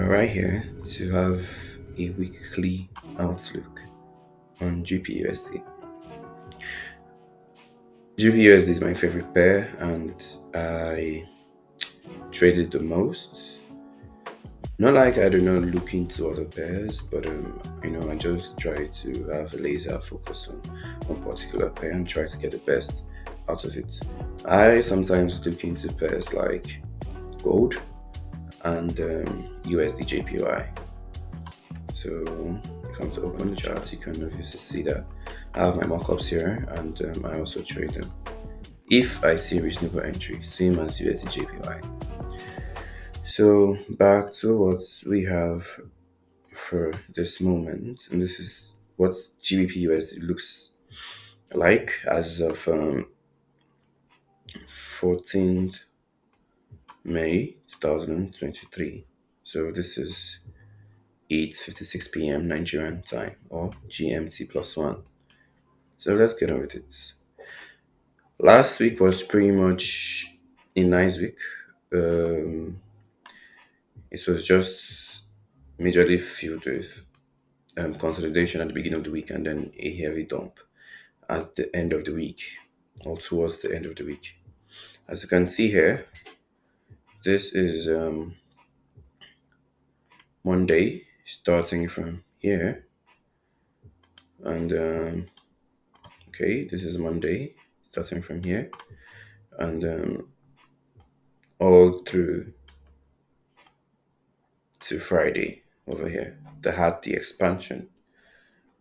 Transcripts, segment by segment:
right here to have a weekly outlook on GPUSD. GPUSD is my favorite pair, and I trade it the most. Not like I do not look into other pairs, but I just try to have a laser focus on one particular pair and try to get the best out of it. I sometimes look into pairs like gold and USD JPY. So if I'm to open the chart, you can obviously see that I have my markups here, and I also trade them. If I see reasonable entry, same as USD JPY. So back to what we have for this moment, and this is what GBPUSD looks like as of 14th May 2023. So this is 8:56 p.m. Nigerian time, or GMT plus one. So let's get on with it. Last week was pretty much a nice week. Um, it was just majorly filled with consolidation at the beginning of the week and then a heavy dump at the end of the week or towards the end of the week. As you can see here, this is Monday starting from here, and okay, this is Monday starting from here, and all through to Friday over here that had the expansion.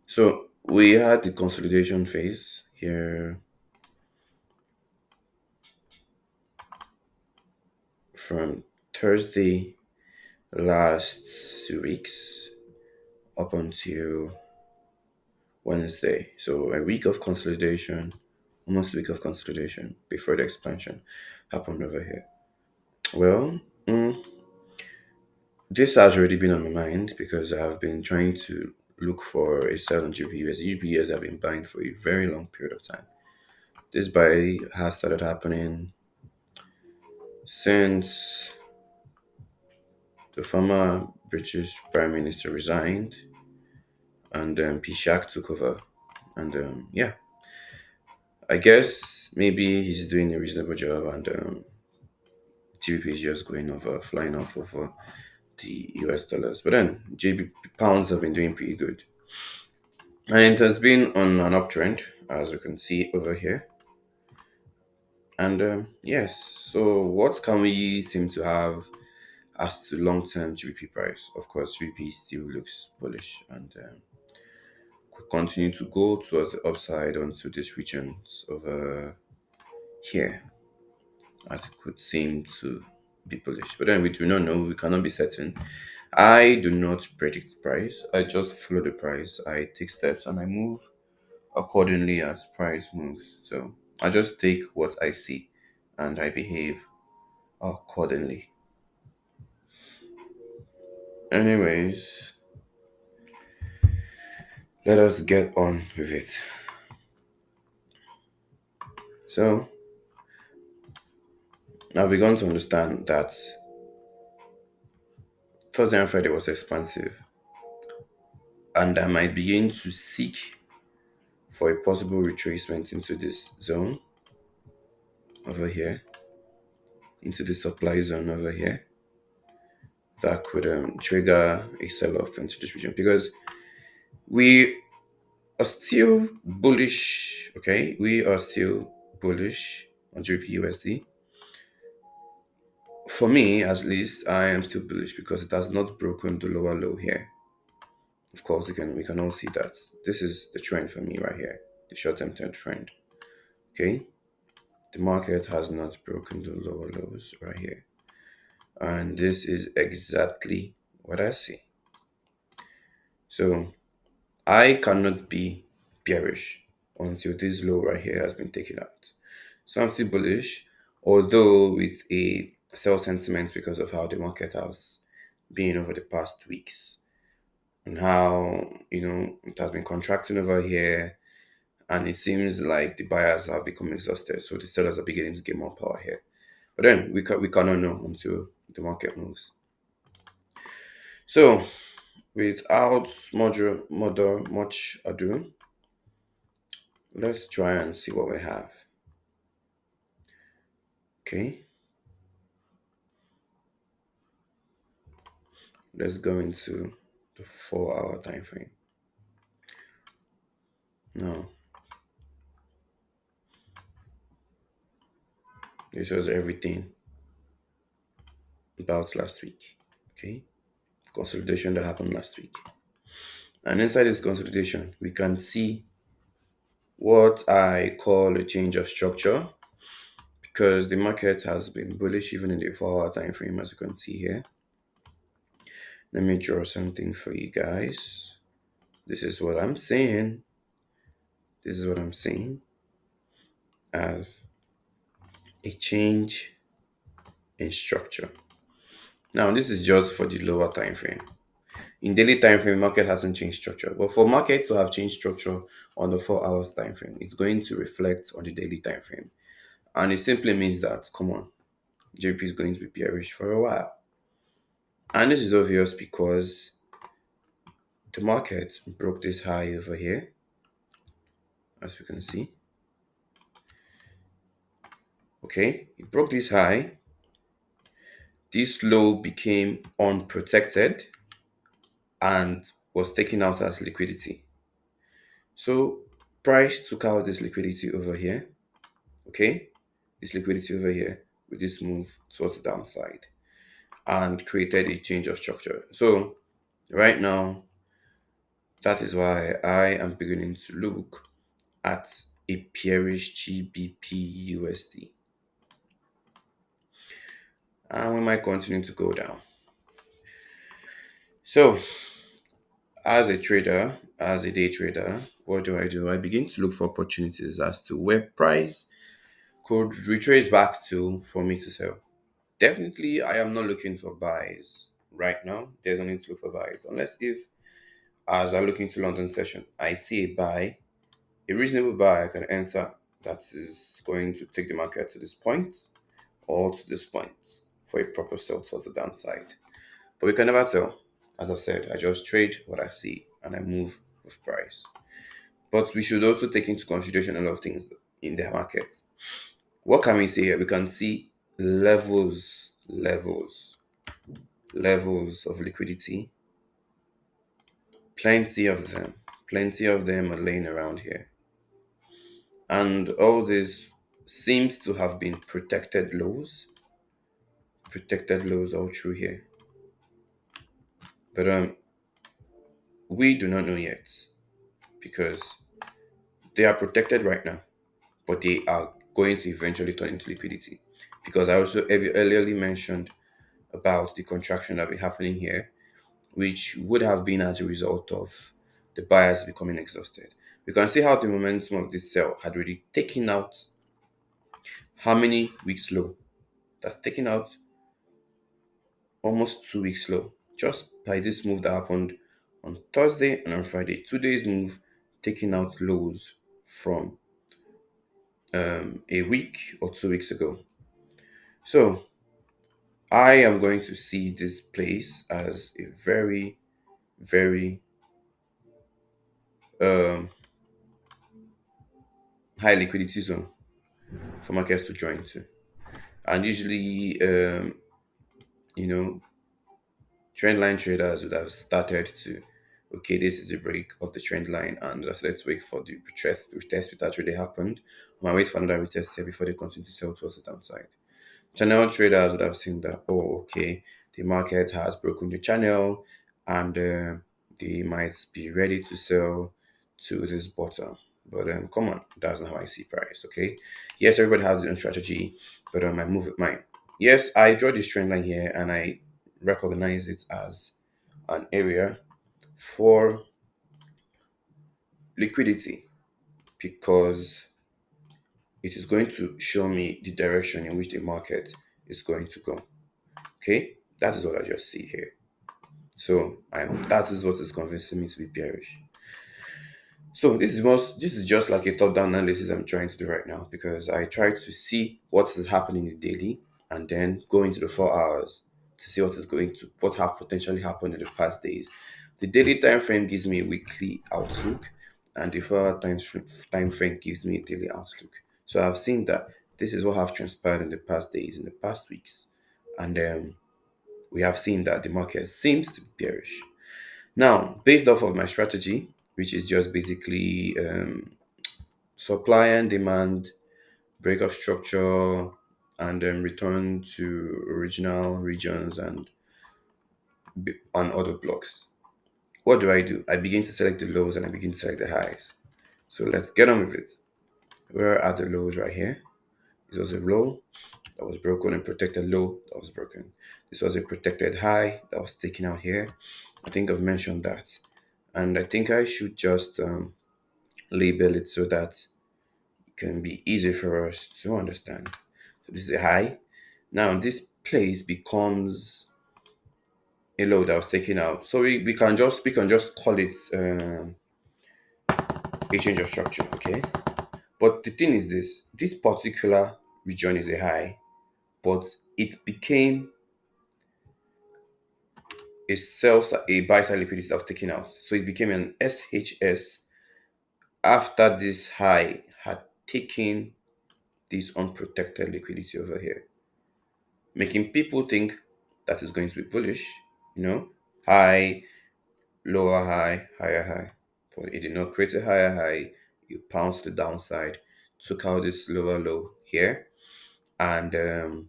So we had the consolidation phase here from Thursday last 2 weeks up until Wednesday. So a week of consolidation, almost a week of consolidation before the expansion happened over here. Well, this has already been on my mind because I've been trying to look for a sell on GPUs. GPUs have been buying for a very long period of time. This buy has started happening since the former British Prime Minister resigned and Pishak took over. And yeah, I guess maybe he's doing a reasonable job, and GBP is just going over, flying off over the US dollars. But then GB pounds have been doing pretty good. And it has been on an uptrend, as we can see over here. And yes, so what can we seem to have as to long-term GBP price? Of course, GBP still looks bullish and could continue to go towards the upside onto these regions over here, as it could seem to be bullish. But then we do not know, we cannot be certain. I do not predict price. I just follow the price. I take steps and I move accordingly as price moves. So I just take what I see and I behave accordingly. Anyways, let us get on with it. So I've begun to understand that Thursday and Friday was expansive, and I might begin to seek for a possible retracement into this zone over here, into the supply zone over here, that could trigger a sell-off into this region because we are still bullish. Okay, we are still bullish on GBPUSD. For me, at least, I am still bullish because it has not broken the lower low here. Of course, we can all see that this is the trend for me right here, the short-term trend. Okay, the market has not broken the lower lows right here, and this is exactly what I see. So I cannot be bearish until this low right here has been taken out. So I'm still bullish, although with a sell sentiment because of how the market has been over the past weeks and how it has been contracting over here, and it seems like the buyers have become exhausted, so the sellers are beginning to get more power here. But then we cannot know until the market moves. So without much ado, let's try and see what we have. Okay, let's go into the 4 hour time frame. Now, this was everything about last week. Okay, consolidation that happened last week. And inside this consolidation, we can see what I call a change of structure because the market has been bullish even in the 4 hour time frame, as you can see here. Let me draw something for you guys. This is what I'm saying. This is what I'm saying as a change in structure. Now, this is just for the lower time frame. In daily time frame, market hasn't changed structure. But for market to have changed structure on the 4 hours time frame, it's going to reflect on the daily time frame. And it simply means that, come on, JP is going to be bearish for a while. And this is obvious because the market broke this high over here, as we can see. Okay, it broke this high. This low became unprotected and was taken out as liquidity. So price took out this liquidity over here. Okay, this liquidity over here with this move towards the downside and created a change of structure. So right now, that is why I am beginning to look at a bearish GBPUSD. And we might continue to go down. So as a trader, as a day trader, what do? I begin to look for opportunities as to where price could retrace back to for me to sell. Definitely, I am not looking for buys right now. There's no need to look for buys unless if, as I look into London session, I see a buy, a reasonable buy I can enter that is going to take the market to this point or to this point for a proper sell towards the downside. But we can never tell. As I've said, I just trade what I see and I move with price. But we should also take into consideration a lot of things in the market. What can we see here? We can see levels of liquidity. Plenty of them are laying around here. And all this seems to have been protected lows all through here. But we do not know yet because they are protected right now, but they are going to eventually turn into liquidity. Because I also earlier mentioned about the contraction that will be happening here, which would have been as a result of the buyers becoming exhausted. We can see how the momentum of this sell had already taken out how many weeks low? That's taken out almost 2 weeks low just by this move that happened on Thursday and on Friday. 2 days move taking out lows from a week or 2 weeks ago. So I am going to see this place as a very, very um, high liquidity zone for markets to join to. And usually, you know, trend line traders would have started to, okay, this is a break of the trend line, and let's wait for the retest which actually happened. We might wait for another retest here before they continue to sell towards the downside. Channel traders would have seen that, oh, okay, the market has broken the channel and they might be ready to sell to this bottom. But come on, that's not how I see price, okay? Yes, everybody has their own strategy, but I move with mine. Yes, I draw this trend line here and I recognize it as an area for liquidity because it is going to show me the direction in which the market is going to go. Okay, that is what I just see here. So that is what is convincing me to be bearish. So this is just like a top-down analysis I'm trying to do right now because I try to see what is happening in the daily and then go into the 4 hours to see what have potentially happened in the past days. The daily time frame gives me a weekly outlook, and the 4 hour time frame gives me a daily outlook. So I've seen that this is what have transpired in the past days, in the past weeks, and we have seen that the market seems to be bearish. Now, based off of my strategy, which is just basically supply and demand, break of structure, and then return to original regions and other blocks. What do? I begin to select the lows and I begin to select the highs. So let's get on with it. Where are the lows right here? This was a low that was broken, and protected low that was broken. This was a protected high that was taken out here. I think I've mentioned that. And I think I should just label it so that it can be easy for us to understand. So this is a high. Now this place becomes a low that was taken out. So we can just call it a change of structure, okay? But the thing is this particular region is a high, but it became a buy side liquidity that was taken out. So it became an SHS after this high had taken this unprotected liquidity over here, making people think that is going to be bullish, you know, high, lower high, higher high. But it did not create a higher high. You pounced the downside, took out this lower low here, and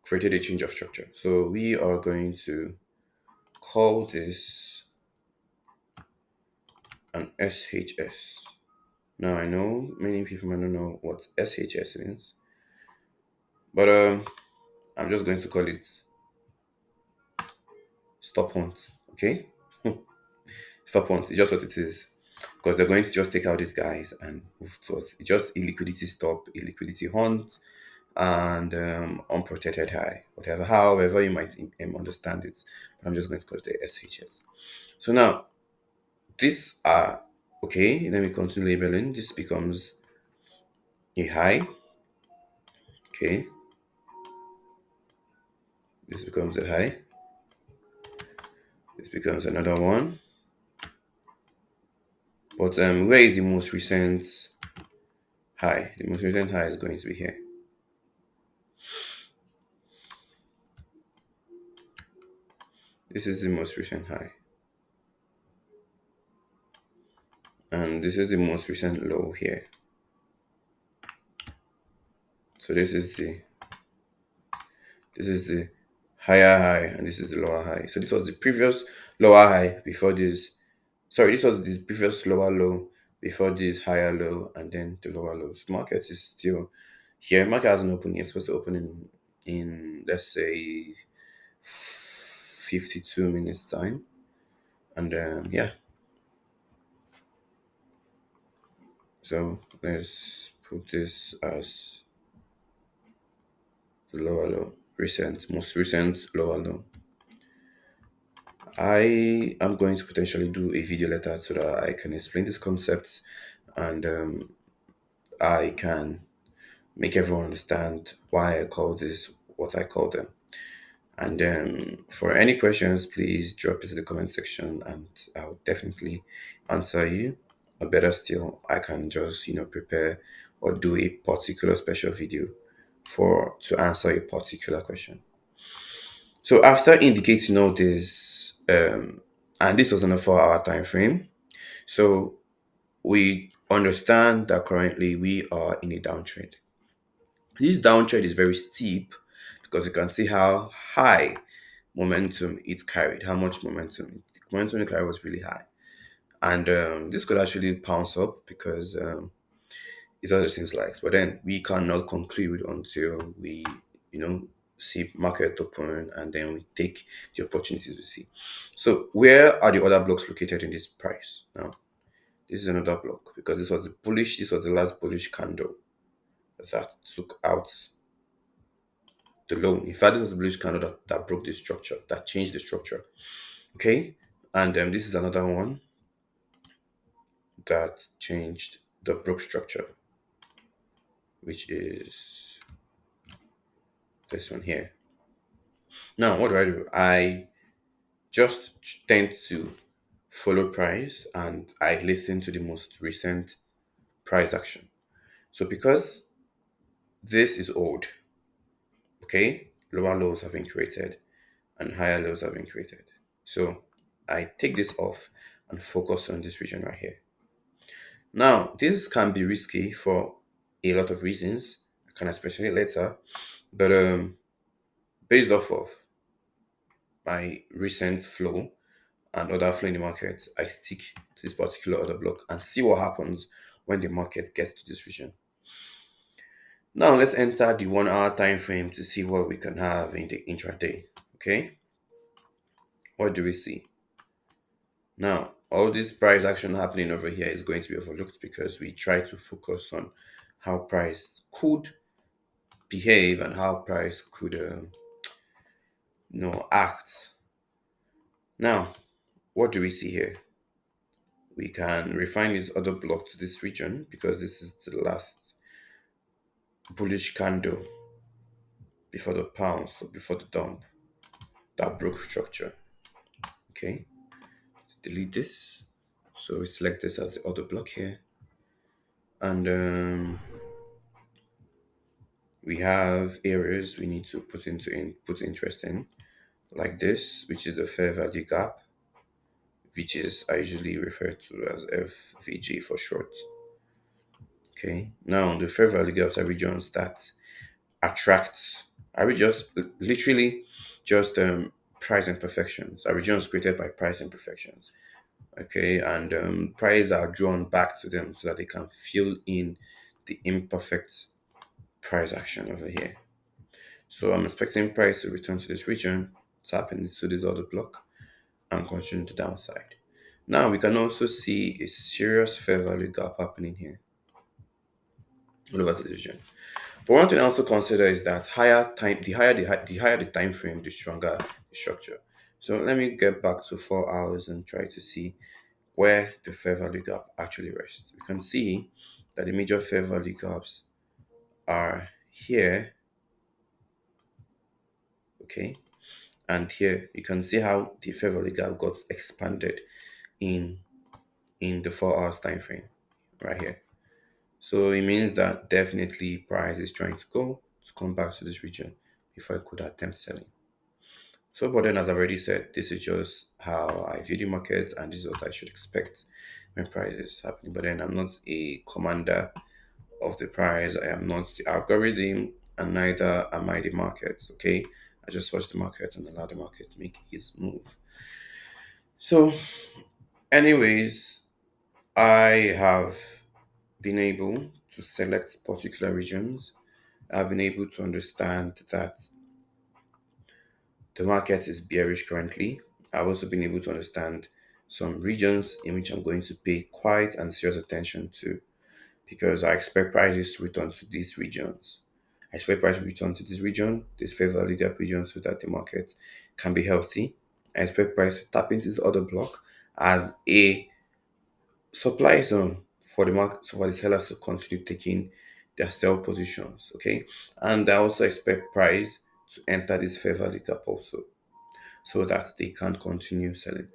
created a change of structure. So we are going to call this an SHS. Now I know many people might not know what SHS means, but I'm just going to call it stop hunt. Okay, stop hunt. It's just what it is, because they're going to just take out these guys and move towards just a liquidity stop, a liquidity hunt, and unprotected high, whatever, however you might understand it. But I'm just going to call it the SHS. So now these are okay. Let me continue labeling. This becomes a high. Okay, this becomes a high. This becomes another one. But where is the most recent high? The most recent high is going to be here. This is the most recent high, and this is the most recent low here. So this is the higher high, and this is the lower high. So this was the previous lower high before this. Sorry, this was this previous lower low before this higher low, and then the lower low. So the market is still here. Market hasn't opened yet. It's supposed to open in let's say 52 minutes time, and yeah. So let's put this as the lower low, most recent lower low. I am going to potentially do a video later so that I can explain these concepts, and I can make everyone understand why I call this what I call them. And for any questions, please drop it in the comment section, and I'll definitely answer you. Or better still, I can just prepare or do a particular special video for to answer a particular question. So after indicating all this, and this was on a 4 hour time frame, so we understand that currently we are in a downtrend. This downtrend is very steep because you can see how high momentum it carried, how much momentum. The momentum it carried was really high. And this could actually pounce up because it's other things like. But then we cannot conclude until we, you know, see market open and then we take the opportunities we see. So where are the other blocks located in this price? Now, this is another block because this was the last bullish candle that took out the low. In fact, this was a bullish candle that broke the structure, that changed the structure. Okay. And this is another one that changed the broke structure, which is this one here. Now, what do? I just tend to follow price and I listen to the most recent price action. So because this is old, okay, lower lows have been created and higher lows have been created. So I take this off and focus on this region right here. Now, this can be risky for a lot of reasons. I can especially later, but based off of my recent flow and other flow in the market, I stick to this particular order block and see what happens when the market gets to this region. Now let's enter the 1 hour time frame to see what we can have in the intraday. Okay, what do we see? Now, all this price action happening over here is going to be overlooked because we try to focus on how price could behave and how price could, act. Now, what do we see here? We can refine this other block to this region because this is the last bullish candle before the pound, so before the dump that broke structure. Okay, let's delete this. So we select this as the other block here, and we have areas we need to put interest in, like this, which is the fair value gap, which is I usually refer to as FVG for short. Okay, now the fair value gaps are regions that attract, are we just literally just price imperfections, are regions created by price imperfections. Okay, and prices are drawn back to them so that they can fill in the imperfect price action over here. So I'm expecting price to return to this region, tap into this other block, and continue to downside. Now we can also see a serious fair value gap happening here all over the region. But one thing I also consider is that higher time, the higher the time frame, the stronger the structure. So let me get back to 4 hours and try to see where the fair value gap actually rests. We can see that the major fair value gaps are here, okay, and here. You can see how the fair value gap got expanded in the 4 hours time frame right here. So it means that definitely price is trying to come back to this region before I could attempt selling. So, but then as I've already said, this is just how I view the market and this is what I should expect when price is happening. But then I'm not a commander of the price. I am not the algorithm and neither am I the market. Okay. I just watch the market and allow the market to make its move. So, anyways, I have been able to select particular regions. I've been able to understand that the market is bearish currently. I've also been able to understand some regions in which I'm going to pay quite and serious attention to because I expect prices to return to these regions. I expect price to return to this region, this fair value gap region, so that the market can be healthy. I expect price to tap into this other block as a supply zone for the market, so for the sellers to continue taking their sell positions. Okay, and I also expect price to enter this fair value gap also so that they can continue selling.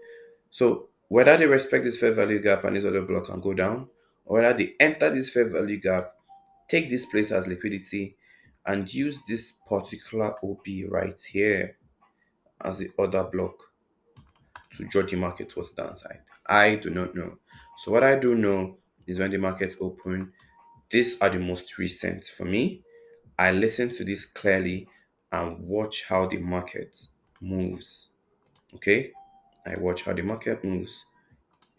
So whether they respect this fair value gap and this other block and go down, or whether they enter this fair value gap, take this place as liquidity, and use this particular OP right here as the other block to judge the market towards the downside. I do not know. So what I do know is when the market open, these are the most recent for me. I listen to this clearly and watch how the market moves. Okay, I watch how the market moves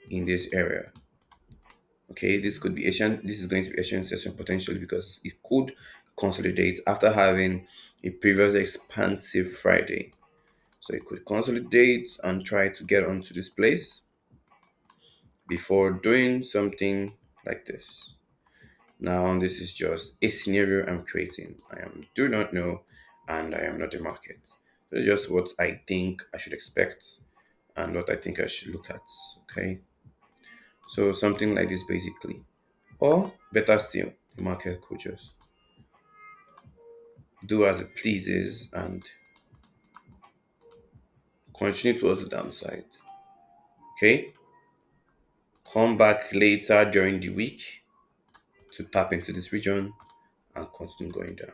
in this area. Okay, this could be Asian. This is going to be Asian session potentially because it could consolidate after having a previous expansive Friday. So it could consolidate and try to get onto this place before doing something like this. Now, this is just a scenario I'm creating. I am do not know, and I am not the market. So it's just what I think I should expect and what I think I should look at. Okay, so something like this basically, or better still, the market could just do as it pleases and continue towards the downside. Okay, come back later during the week to tap into this region and continue going down.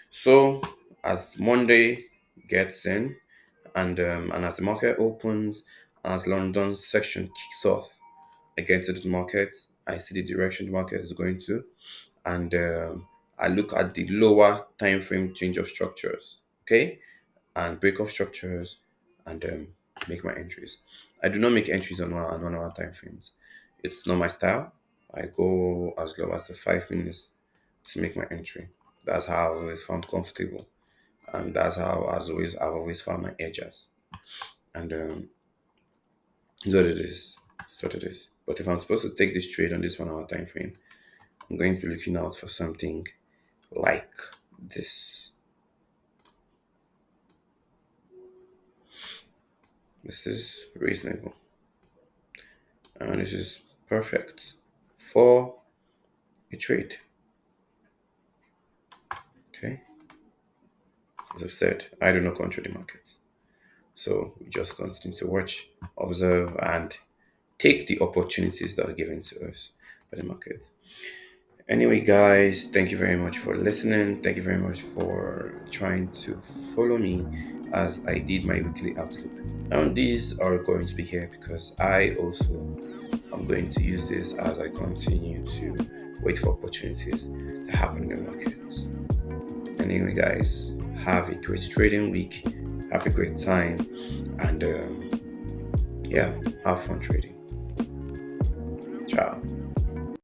So as Monday gets in, and as the market opens, as London's section kicks off against the market, I see the direction the market is going to, and I look at the lower time frame change of structures, okay, and break off structures, and make my entries. I do not make entries on 1 hour time frames. It's not my style. I go as low as the 5 minutes to make my entry. That's how I've always found comfortable, and that's how I've always found my edges. And it's what it is. It's what it is. But if I'm supposed to take this trade on this 1 hour time frame, I'm going to be looking out for something like this. This is reasonable. And this is perfect for a trade. Okay. As I've said, I do not control the market. So we just continue to watch, observe, and take the opportunities that are given to us by the market. Anyway, guys, thank you very much for listening. Thank you very much for trying to follow me as I did my weekly outlook. Now, these are going to be here because I also am going to use this as I continue to wait for opportunities to happen in the markets. Anyway, guys, have a great trading week. Have a great time. And yeah, have fun trading. Ciao.